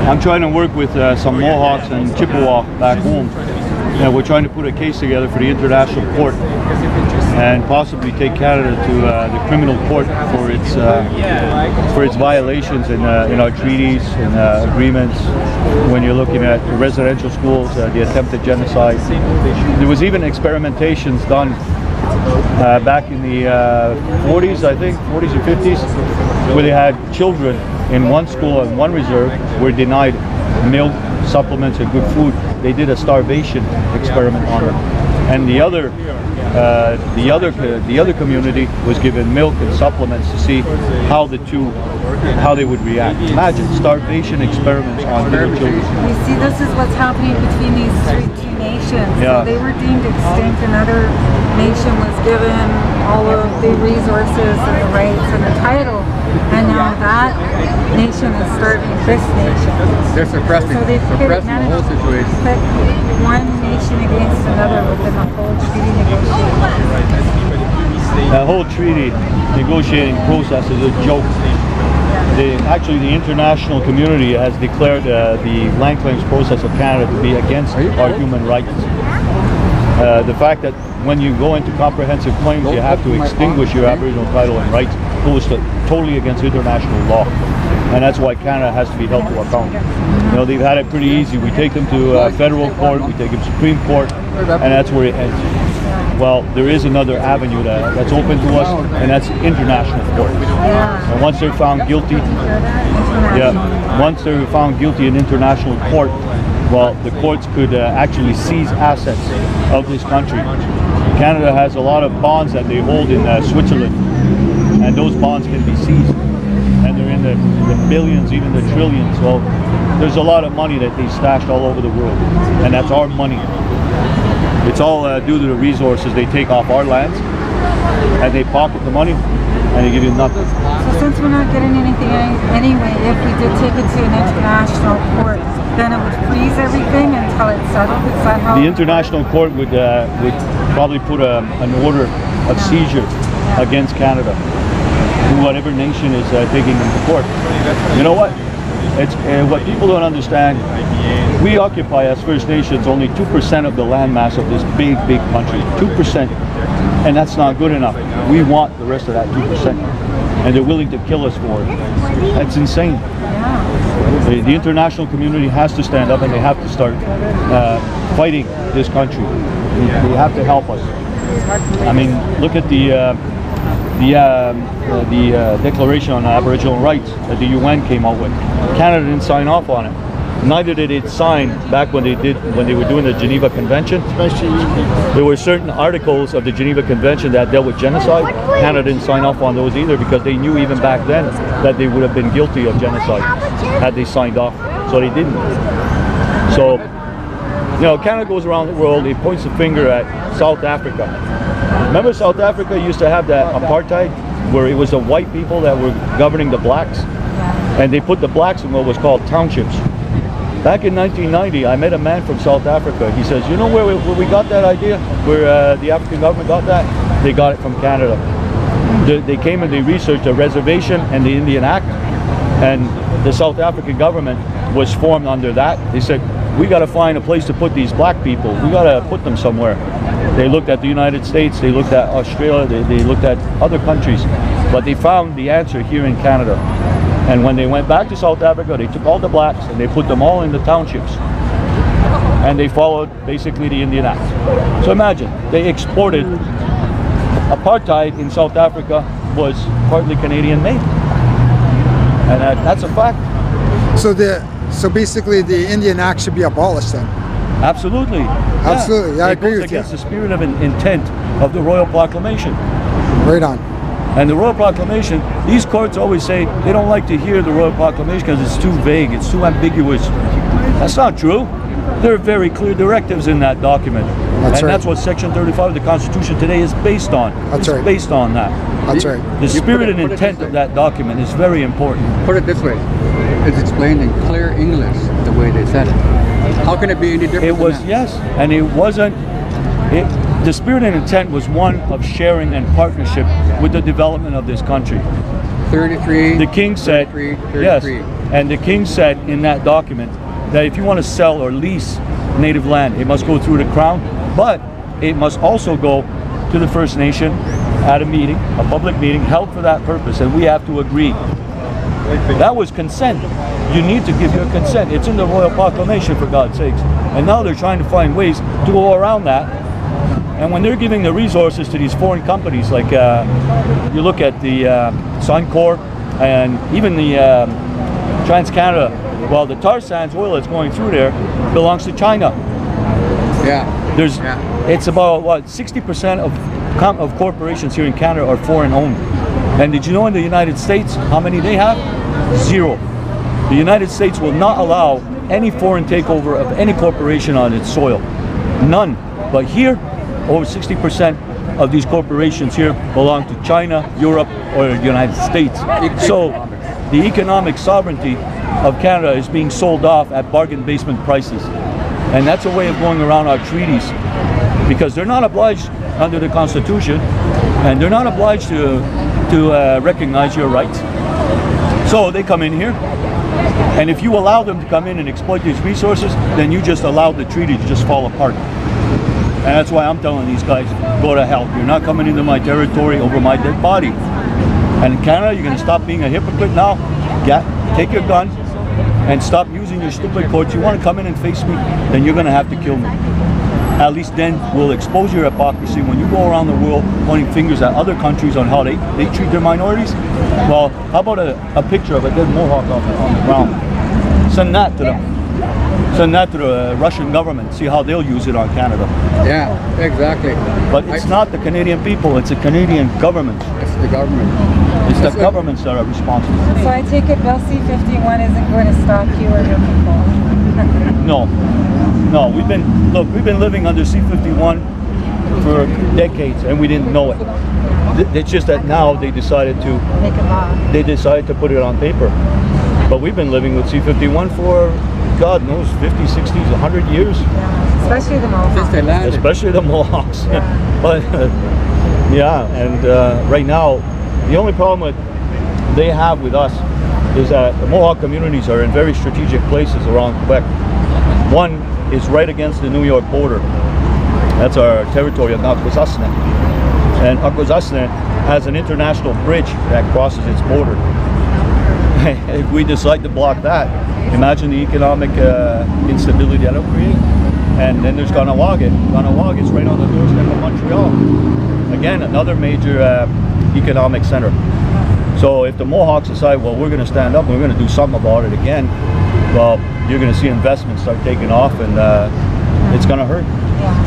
I'm trying to work with some Mohawks and Chippewa back home. And we're trying to put a case together for the international court and possibly take Canada to the criminal court for its violations in our treaties and agreements. When you're looking at residential schools, the attempted genocide, there was even experimentations done back in the 40s, I think, 40s or 50s, where they had children in one school and one reserve were denied milk, supplements, and good food. They did a starvation experiment on them, and the other community was given milk and supplements to see how they would react. Imagine starvation experiments on little children. You see, this is what's happening between these two nations. Yeah. So they were deemed extinct. Another nation was given all of the resources and the rights and the title, and now that nation is starving this nation. They're suppressing the whole situation. Put one nation against another within the whole treaty negotiation. The whole treaty negotiating process is a joke. Actually, the international community has declared the land claims process of Canada to be against our human rights. The fact that when you go into comprehensive claims, you have to extinguish your Aboriginal title and rights goes totally against international law. And that's why Canada has to be held to account. You know, they've had it pretty easy. We take them to federal court, we take them to Supreme Court, and that's where it ends. Well, there is another avenue that's open to us, and that's international court. And once they're found guilty, once they're found guilty in international court, well, the courts could actually seize assets of this country. Canada has a lot of bonds that they hold in Switzerland, and those bonds can be seized. And they're in the billions, even the trillions. So there's a lot of money that they stashed all over the world, and that's our money. It's all due to the resources they take off our lands, and they pocket the money, and they give you nothing. So since we're not getting anything anyway, if we did take it to an international court, then it would freeze everything until it's settled? Is that how? The international court would probably put an order of seizure against Canada, whatever nation is taking them to court. You know what? It's what people don't understand. We occupy as First Nations only 2% of the landmass of this big country. 2%, and that's not good enough. We want the rest of that 2%, and they're willing to kill us for it. That's insane. The international community has to stand up, and they have to start fighting this country. They have to help us. I mean, look at the Declaration on Aboriginal Rights that the UN came out with. Canada didn't sign off on it. Neither did it sign back when they were doing the Geneva Convention. There were certain articles of the Geneva Convention that dealt with genocide. Canada didn't sign off on those either, because they knew even back then that they would have been guilty of genocide had they signed off. So they didn't. So, you know, Canada goes around the world, it points the finger at South Africa. Remember South Africa used to have that apartheid, where it was the white people that were governing the blacks, and they put the blacks in what was called townships. Back in 1990, I met a man from South Africa. He says, you know where we got that idea? Where the African government got that? They got it from Canada. They came and they researched the reservation and the Indian Act, and the South African government was formed under that. They said, we got to find a place to put these black people. We got to put them somewhere. They looked at the United States, they looked at Australia, they looked at other countries, but they found the answer here in Canada. And when they went back to South Africa, they took all the blacks and they put them all in the townships. And they followed basically the Indian Act. So imagine, they exported apartheid in South Africa was partly Canadian made. And that's a fact. So basically the Indian Act should be abolished then? Absolutely. Absolutely, yeah, I agree with you. It goes against the spirit of intent of the Royal Proclamation. Right on. And the Royal Proclamation, these courts always say they don't like to hear the Royal Proclamation because it's too vague, it's too ambiguous. That's not true. There are very clear directives in that document. That's what Section 35 of the Constitution today is based on. It's based on that. That's right. The spirit and intent of that document is very important. Put it this way, it's explained in clear English the way they said it. How can it be any different? It was, yes, and it wasn't. The spirit and intent was one of sharing and partnership with the development of this country. 33. The king said, 33, yes, 33. and the king said in that document that if you want to sell or lease native land, it must go through the crown, but it must also go to the First Nation at a meeting, a public meeting held for that purpose, and we have to agree. That was consent. You need to give your consent. It's in the Royal Proclamation, for God's sakes. And now they're trying to find ways to go around that. And when they're giving the resources to these foreign companies, like you look at the Suncor and even the Trans-Canada, well, the tar sands oil that's going through there belongs to China. Yeah. It's about, what, 60% of corporations here in Canada are foreign owned. And did you know in the United States how many they have? 0. The United States will not allow any foreign takeover of any corporation on its soil. None. But here, over 60% of these corporations here belong to China, Europe, or the United States. So the economic sovereignty of Canada is being sold off at bargain basement prices. And that's a way of going around our treaties, because they're not obliged under the Constitution, and they're not obliged to recognize your rights. So they come in here, and if you allow them to come in and exploit these resources, then you just allow the treaty to just fall apart. And that's why I'm telling these guys, go to hell. You're not coming into my territory over my dead body. And in Canada, you're going to stop being a hypocrite now. Take your gun and stop using your stupid courts. You want to come in and face me, then you're going to have to kill me. At least then we'll expose your hypocrisy when you go around the world pointing fingers at other countries on how they treat their minorities. Well, how about a picture of a dead Mohawk on the ground? Send that to them. Send that to the Russian government. See how they'll use it on Canada. Yeah, exactly. But it's not the Canadian people, it's the Canadian government. It's the government. It's the governments that are responsible. So I take it Bill C-51 isn't going to stop you or your people? No, we've been living under C-51 for decades, and we didn't know it. It's just that now they decided to make a law. They decided to put it on paper. But we've been living with C-51 for, God knows, 50, 60, 100 years. Yeah, especially the Mohawks. Since they landed. Especially the Mohawks. Yeah. But yeah, and right now, the only problem that they have with us is that the Mohawk communities are in very strategic places around Quebec. One is right against the New York border. That's our territory of Akwesasne. And Akwesasne has an international bridge that crosses its border. If we decide to block that, imagine the economic instability that it'll create. And then there's Gunargie. Gunargie is right on the doorstep of Montreal. Again, another major economic center. So if the Mohawks decide, well, we're going to stand up and we're going to do something about it again, well, you're going to see investments start taking off, and it's going to hurt. Yeah.